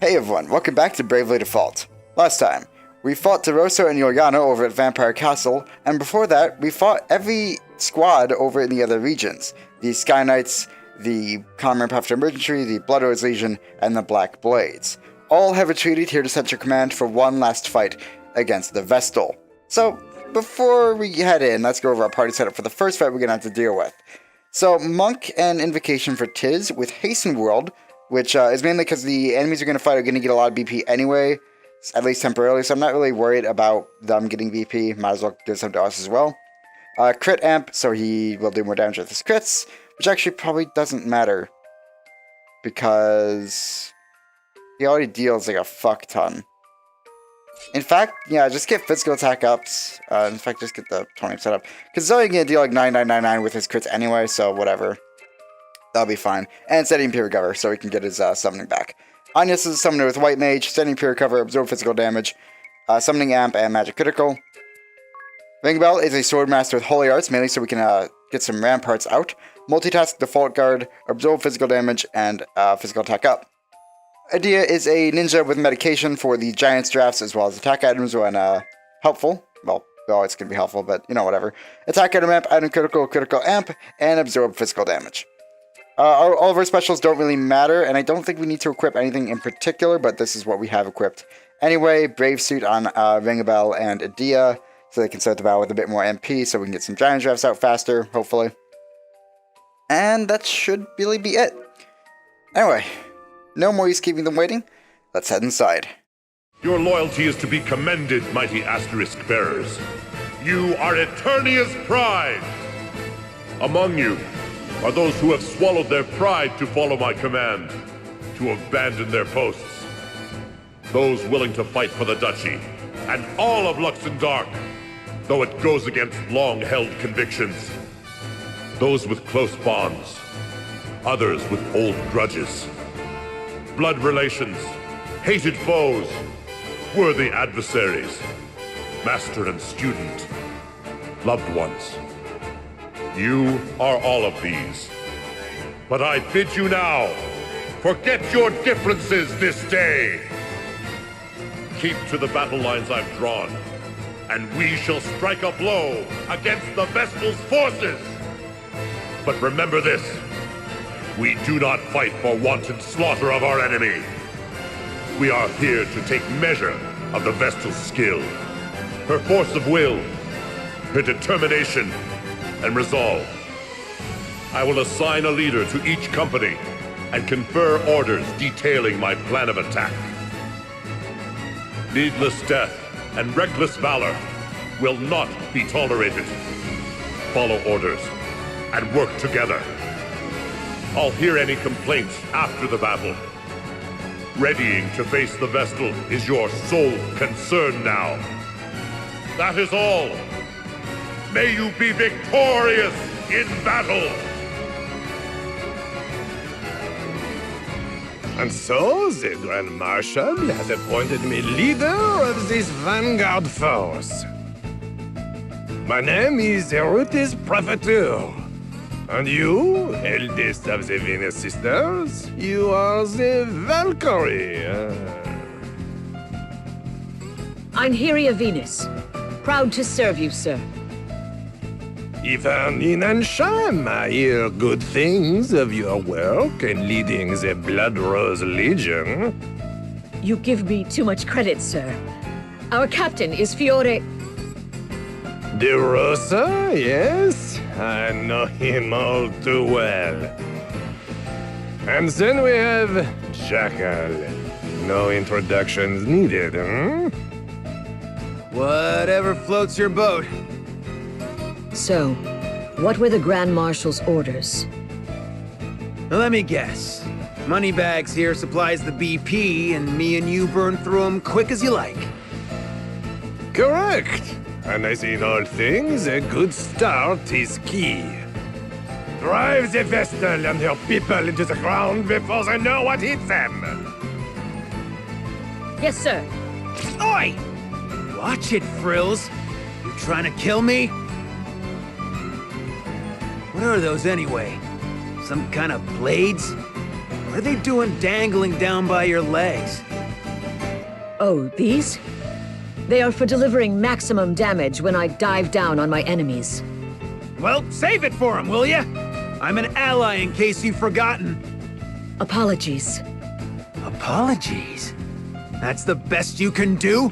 Hey everyone, welcome back to Bravely Default. Last time, we fought DeRosa and Juliana over at Vampire Castle, and before that, we fought every squad over in the other regions. The Sky Knights, the Common Path to Emergency, the Blood Rose Legion, and the Black Blades. All have retreated here to Central Command for one last fight against the Vestal. So, before we head in, let's go over our party setup for the first fight we're going to have to deal with. So, Monk and Invocation for Tiz with Hasten World, which is mainly because the enemies are going to fight are going to get a lot of BP anyway, at least temporarily, so I'm not really worried about them getting BP. Might as well give some to us as well. Crit Amp, so he will do more damage with his crits, which actually probably doesn't matter, because he already deals like a fuck ton. In fact, yeah, just get physical attack ups. In fact, just get the 20% up, because he's only going to deal like 9999 with his crits anyway, so whatever. That'll be fine. And Steadying Peer Recover, so he can get his summoning back. Agnes is a summoner with White Mage, Steadying Peer Recover, Absorb Physical Damage, Summoning Amp, and Magic Critical. Ringbell is a Sword Master with Holy Arts, mainly so we can get some Ramparts out. Multitask, Default Guard, Absorb Physical Damage, and Physical Attack up. Idea is a ninja with medication for the Giant's Drafts, as well as attack items when helpful. Well, it's going to be helpful, but you know, whatever. Attack item amp, item critical, critical amp, and absorb physical damage. All of our specials don't really matter, and I don't think we need to equip anything in particular, but this is what we have equipped. Anyway, Braev Suit on Ringabel and Adia, so they can start the battle with a bit more MP, so we can get some Giant Drafts out faster, hopefully. And that should really be it. Anyway, no more use keeping them waiting. Let's head inside. Your loyalty is to be commended, mighty Asterisk bearers. You are Eternia's pride. Among you are those who have swallowed their pride to follow my command, to abandon their posts. Those willing to fight for the Duchy, and all of Luxembourg, though it goes against long-held convictions. Those with close bonds, others with old grudges. Blood relations, hated foes, worthy adversaries, master and student, loved ones. You are all of these. But I bid you now, forget your differences this day. Keep to the battle lines I've drawn, and we shall strike a blow against the Vestal's forces. But remember this, we do not fight for wanton slaughter of our enemy. We are here to take measure of the Vestal's skill, her force of will, her determination, and resolve. I will assign a leader to each company and confer orders detailing my plan of attack. Needless death and reckless valor will not be tolerated. Follow orders and work together. I'll hear any complaints after the battle. Readying to face the Vestal is your sole concern now. That is all. May you be victorious in battle! And so, the Grand Marshal has appointed me leader of this vanguard force. My name is Erutis Prophetur. And you, eldest of the Venus sisters, you are the Valkyrie. I'm Hyria Venus. Proud to serve you, sir. Even in Ansham, I hear good things of your work in leading the Blood Rose Legion. You give me too much credit, sir. Our captain is Fiore... DeRosa, yes? I know him all too well. And then we have Jackal. No introductions needed, huh? Whatever floats your boat. So, what were the Grand Marshal's orders? Now, let me guess. Moneybags here supplies the BP, and me and you burn through them quick as you like. Correct. And as in all things, a good start is key. Drive the Vestal and her people into the ground before they know what hit them. Yes, sir. Oi! Watch it, Frills. You trying to kill me? What are those anyway? Some kind of blades? Or What are they doing dangling down by your legs? Oh, these? They are for delivering maximum damage when I dive down on my enemies. Well, save it for him, will ya? I'm an ally in case you've forgotten. Apologies. Apologies? That's the best you can do?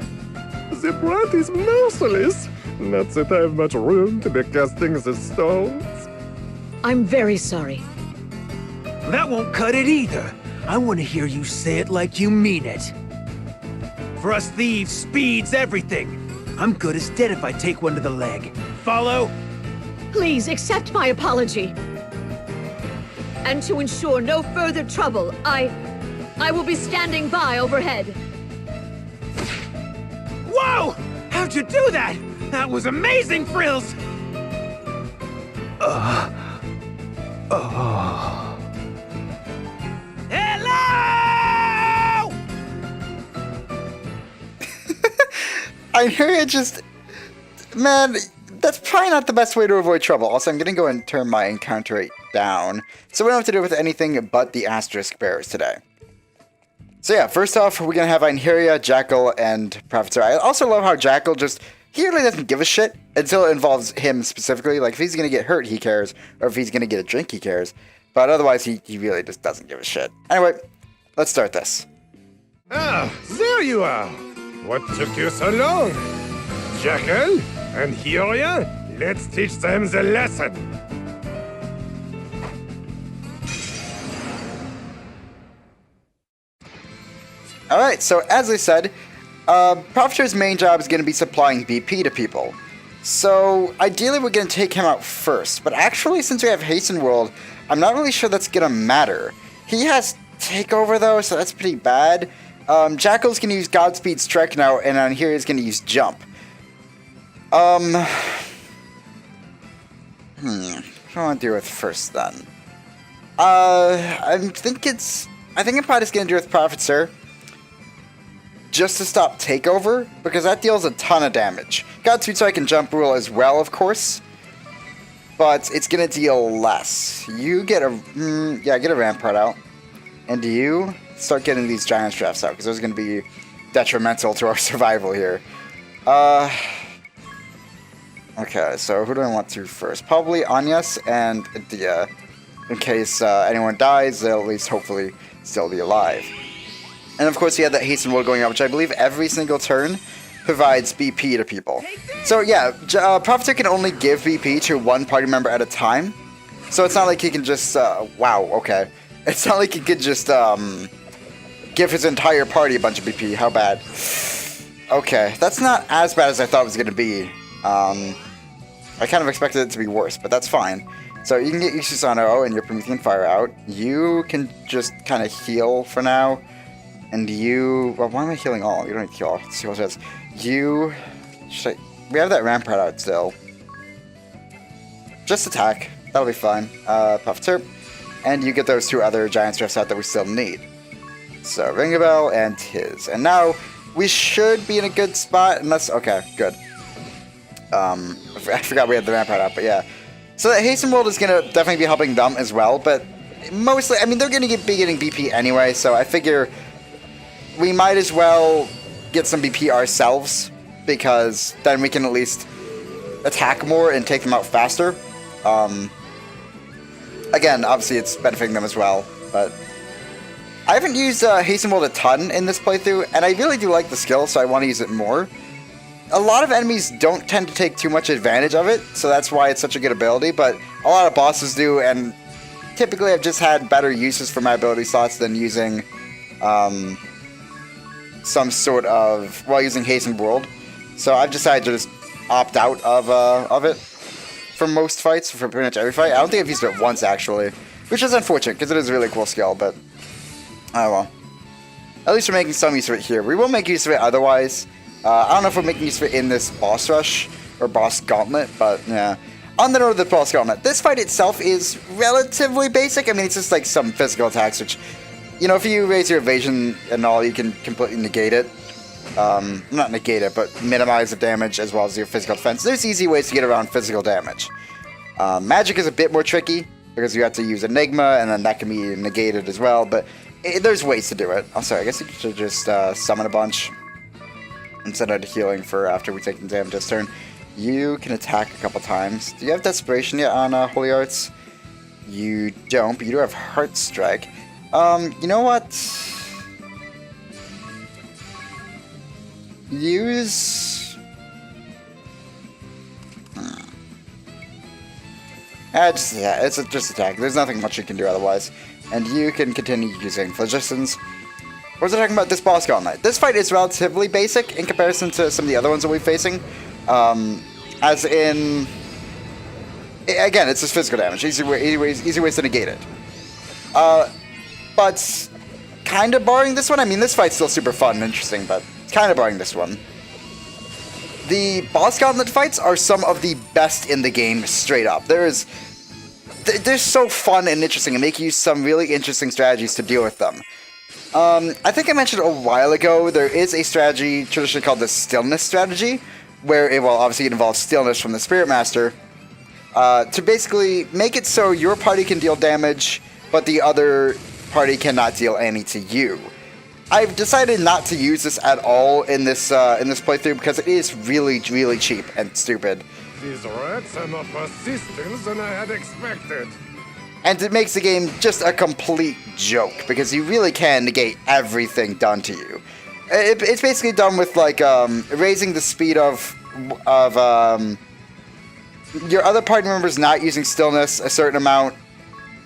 The brat is merciless. Not that I have much room to be casting the stones. I'm very sorry. That won't cut it either. I want to hear you say it like you mean it. For us thieves, speed's everything. I'm good as dead if I take one to the leg. Follow? Please accept my apology. And to ensure no further trouble, I will be standing by overhead. Whoa! How'd you do that? That was amazing, Frills! Hello! I hear it just... Man, that's probably not the best way to avoid trouble. Also, I'm gonna go and turn my encounter rate down, so we don't have to deal with anything but the Asterisk Bearers today. So yeah, first off, we're gonna have Einherja, Jackal, and Professor. I also love how Jackal just... He really doesn't give a shit until it involves him specifically. Like, if he's gonna get hurt, he cares. Or if he's gonna get a drink, he cares. But otherwise, he really just doesn't give a shit. Anyway, let's start this. Ah, there you are. What took you so long? Jackal and Einherja, let's teach them the lesson. Alright, so as I said, Professor's main job is going to be supplying BP to people. So, ideally we're going to take him out first, but actually since we have Hasten World, I'm not really sure that's going to matter. He has Takeover though, so that's pretty bad. Jackal's going to use Godspeed Strike now, and Einherja's going to use Jump. What do I want to do with first then? I think I'm probably just going to do with Professor. Just to stop Takeover, because that deals a ton of damage. Godspeed Strike and Jump rule as well, of course, but it's gonna deal less. You get a, get a Rampart out, and you start getting these Giant Drafts out, because those are gonna be detrimental to our survival here. Okay, so who do I want to first? Probably Anyas and Dia. In case anyone dies, they'll at least hopefully still be alive. And of course, you have that Hasten World going on, which I believe every single turn provides BP to people. So yeah, Professor can only give BP to one party member at a time. So it's not like he can just, wow, okay. It's not like he could just, give his entire party a bunch of BP. How bad? Okay, that's not as bad as I thought it was going to be. I kind of expected it to be worse, but that's fine. So you can get your Susanoo and your Promethean Fire out. You can just kind of heal for now. And you... Well, why am I healing all? You don't need to heal all. Let's see what it says. You... we have that Rampart out still. Just attack. That'll be fine. Professor. And you get those two other Giant Drifts out that we still need. So, Ringabel and his. And now, we should be in a good spot, unless... Okay, good. I forgot we had the Rampart out, but yeah. So that Hasten World is going to definitely be helping them as well, but mostly... I mean, they're going to be getting BP anyway, so I figure... We might as well get some BP ourselves, because then we can at least attack more and take them out faster. Again, obviously it's benefiting them as well, but I haven't used Hasten World a ton in this playthrough, and I really do like the skill, so I want to use it more. A lot of enemies don't tend to take too much advantage of it, so that's why it's such a good ability, but a lot of bosses do, and typically I've just had better uses for my ability slots than using... some sort of, well, using Hasten World. So I've decided to just opt out of it for most fights, for pretty much every fight. I don't think I've used it once, actually, which is unfortunate, because it is a really cool skill, but, oh well. At least we're making some use of it here. We will make use of it otherwise. I don't know if we're making use of it in this boss rush, or boss gauntlet, but, yeah. On the note of the boss gauntlet, this fight itself is relatively basic. I mean, it's just like some physical attacks, which... You know, if you raise your evasion and all, you can completely negate it. Not negate it, but minimize the damage as well as your physical defense. There's easy ways to get around physical damage. Magic is a bit more tricky. because you have to use Enigma, and then that can be negated as well, but there's ways to do it. I'm sorry, I guess you should just summon a bunch instead of healing for after we take the damage this turn. You can attack a couple times. Do you have Desperation yet on Holy Arts? You don't, but you do have Heart Strike. You know what? Use... it's just attack. There's nothing much you can do otherwise. And you can continue using Phlogistians. What was I talking about? This boss Gauntlet. This fight is relatively basic in comparison to some of the other ones that we're facing. As in... Again, it's just physical damage. Easy ways to negate it. But kind of barring this one. I mean, this fight's still super fun and interesting, but kind of barring this one. The boss Gauntlet fights are some of the best in the game, straight up. They're so fun and interesting and make you some really interesting strategies to deal with them. I think I mentioned a while ago, there is a strategy traditionally called the Stillness strategy, where it will obviously involve Stillness from the Spirit Master, to basically make it so your party can deal damage, but the other party cannot deal any to you. I've decided not to use this at all in this playthrough because it is really, really cheap and stupid. These rats are more persistent than I had expected. And it makes the game just a complete joke because you really can negate everything done to you. It's basically done with like raising the speed of your other party members not using Stillness a certain amount,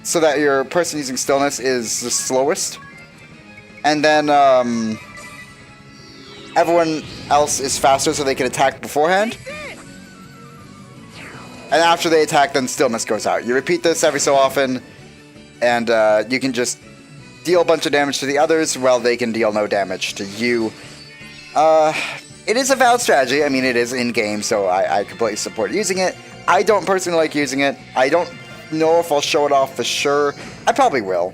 so that your person using Stillness is the slowest. And then everyone else is faster so they can attack beforehand. And after they attack, then Stillness goes out. You repeat this every so often, and you can just deal a bunch of damage to the others while they can deal no damage to you. It is a valid strategy. I mean, it is in-game, so I completely support using it. I don't personally like using it. I don't know if I'll show it off for sure. I probably will.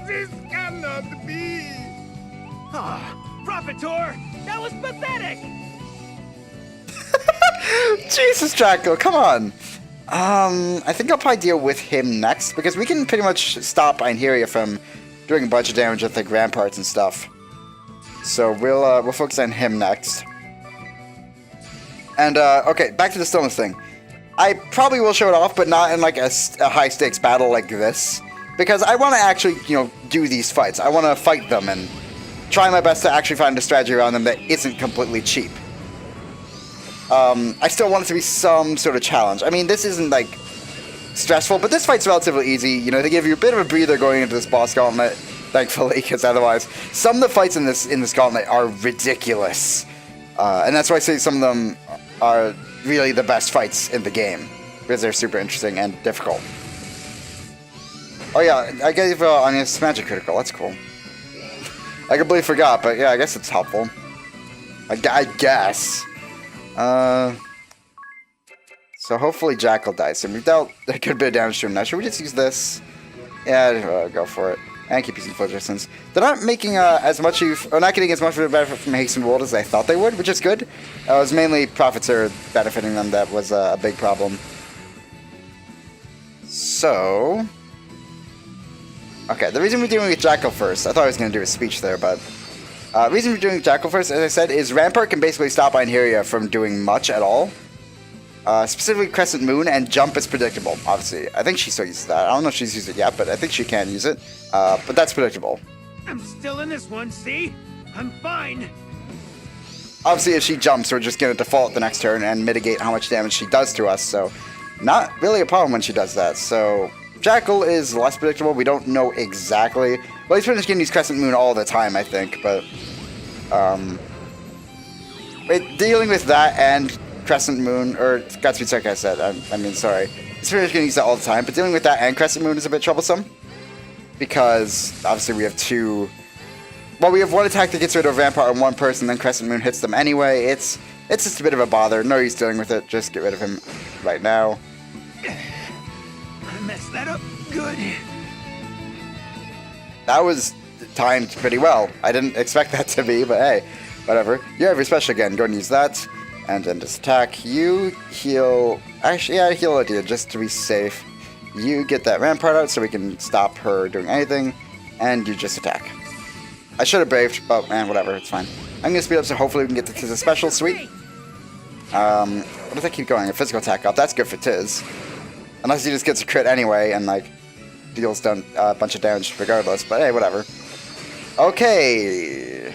This cannot be. Profitor, that was pathetic. Jesus, Draco, come on. I think I'll probably deal with him next, because we can pretty much stop Einherja from doing a bunch of damage with like ramparts and stuff. So we'll focus on him next. And okay, back to the Stillness thing. I probably will show it off, but not in like a high stakes battle like this, because I want to actually, do these fights. I want to fight them and try my best to actually find a strategy around them that isn't completely cheap. I still want it to be some sort of challenge. I mean, this isn't like stressful, but this fight's relatively easy. They give you a bit of a breather going into this boss Gauntlet, thankfully, because otherwise, some of the fights in this Gauntlet are ridiculous, and that's why I say some of them are really the best fights in the game, because they're super interesting and difficult. Oh yeah, I gave Anya's magic critical. That's cool. I completely forgot, but yeah, I guess it's helpful. I guess. So hopefully Jackal dies. So we've dealt a good bit of damage to him now. Should we just use this? Yeah, go for it. And keep using Phlogistians. They're not making as much or not getting as much of a benefit from Hasten World as I thought they would, which is good. It was mainly profits are benefiting them that was a big problem. So, okay, the reason we're doing with Jackal first, I thought I was going to do a speech there, but the reason we're doing Jackal first, as I said, is Rampart can basically stop Einherja from doing much at all. Specifically Crescent Moon, and Jump is predictable, obviously. I think she still uses that. I don't know if she's used it yet, but I think she can use it. But that's predictable. I'm still in this one, see? I'm fine. Obviously, if she jumps, we're just going to default the next turn and mitigate how much damage she does to us, so not really a problem when she does that. So Jackal is less predictable. We don't know exactly. Well, he's pretty much going to use Crescent Moon all the time, I think, but dealing with that and Crescent Moon, or Godspeed Sir, I said, sorry. He's pretty much going to use that all the time, but dealing with that and Crescent Moon is a bit troublesome, because obviously we have two... Well, we have one attack that gets rid of Rampart on one person, then Crescent Moon hits them anyway. It's just a bit of a bother. No use dealing with it. Just get rid of him right now. I messed that up good. That was timed pretty well. I didn't expect that to be, but hey, whatever. You have your special again. Go and use that. And then just attack. You heal... Actually, yeah, heal Lydia just to be safe. you get that rampart out so we can stop her doing anything, and you just attack. I should have braved, but man, whatever, it's fine. I'm gonna speed up so hopefully we can get to Tiz's special. Sweet. What does that keep going? A physical attack up. That's good for Tiz. Unless he just gets a crit anyway and like deals down a bunch of damage regardless. But hey, whatever. Okay.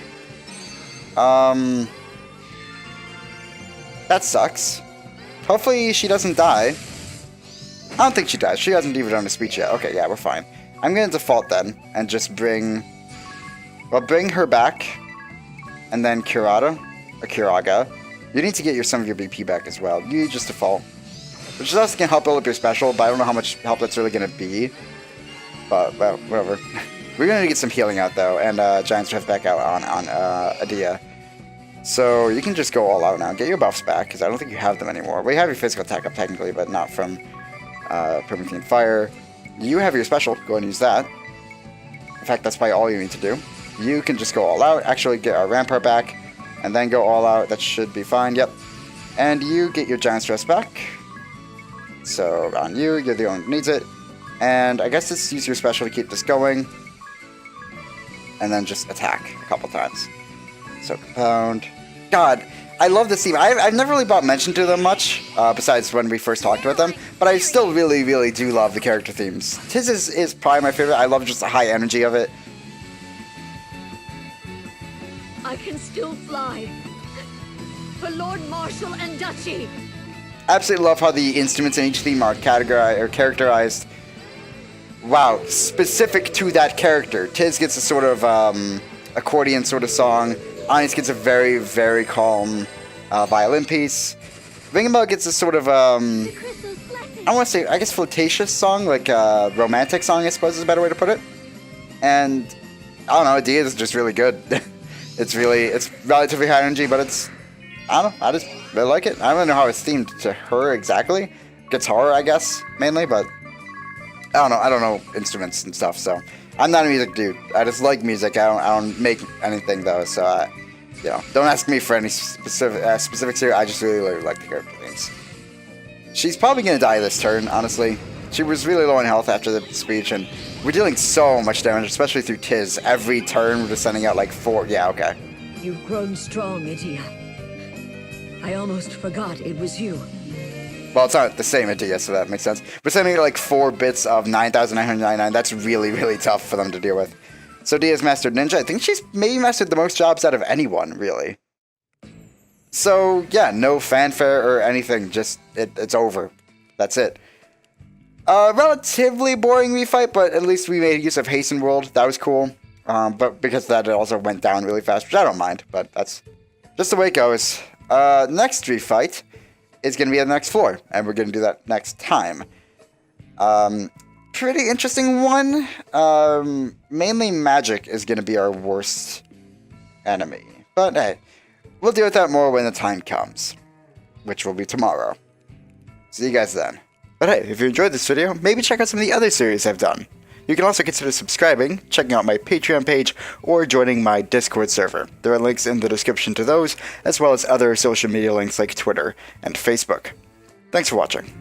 That sucks. Hopefully she doesn't die. I don't think she dies. She hasn't even done a speech yet. Okay, yeah, we're fine. I'm gonna default then and just bring her back, and then Kurata or Kuraga. You need to get some of your BP back as well. You just default, which is also gonna help build up your special, but I don't know how much help that's really gonna be. But well, whatever. We're gonna get some healing out though, and Giant Strength back out on Adia. So you can just go all out now. Get your buffs back, because I don't think you have them anymore. Well, you have your physical attack up technically, but not from Promethean Fire. You have your special. Go and use that. In fact, that's probably all you need to do. You can just go all out, actually get our Rampart back, and then go all out. That should be fine, yep. And you get your Giant Stress back. So on you, you're the one who needs it. And I guess just use your special to keep this going. And then just attack a couple times. So compound. God, I love this team. I've never really brought mention to them much, besides when we first talked about them. But I still really, really do love the character themes. Tiz is probably my favorite. I love just the high energy of it. I can still fly. For Lord Marshal and Duchy. Absolutely love how the instruments in each theme are characterized. Wow, specific to that character. Tiz gets a sort of accordion sort of song. Onyx gets a very, very calm violin piece. Ringenbell gets a sort of, I want to say, I guess flirtatious song, like a romantic song, I suppose is a better way to put it. And, I don't know, Adia is just really good. It's relatively high energy, but it's, I don't know, I just really like it. I don't know how it's themed to her exactly. Guitar, I guess, mainly, but I don't know instruments and stuff, so. I'm not a music dude. I just like music. I don't make anything though, so you know, don't ask me for any specifics here. I just really like the character themes. She's probably gonna die this turn, honestly. She was really low in health after the speech, and we're dealing so much damage, especially through Tiz. Every turn we're just sending out like 4. Yeah, okay. You've grown strong, Adia. I almost forgot it was you. Well, it's not the same Adia, so that makes sense. We're sending like 4 bits of 9,999. That's really, really tough for them to deal with. So Adia's mastered Ninja. I think she's maybe mastered the most jobs out of anyone, really. So, yeah, no fanfare or anything. Just, it's over. That's it. Relatively boring refight, but at least we made use of Hasten World. That was cool. But because of that, it also went down really fast, which I don't mind. But that's just the way it goes. Next refight is going to be on the next floor, and we're going to do that next time. Pretty interesting one. Mainly magic is going to be our worst enemy. But hey, we'll deal with that more when the time comes, which will be tomorrow. See you guys then. But hey, if you enjoyed this video, maybe check out some of the other series I've done. You can also consider subscribing, checking out my Patreon page, or joining my Discord server. There are links in the description to those, as well as other social media links like Twitter and Facebook. Thanks for watching.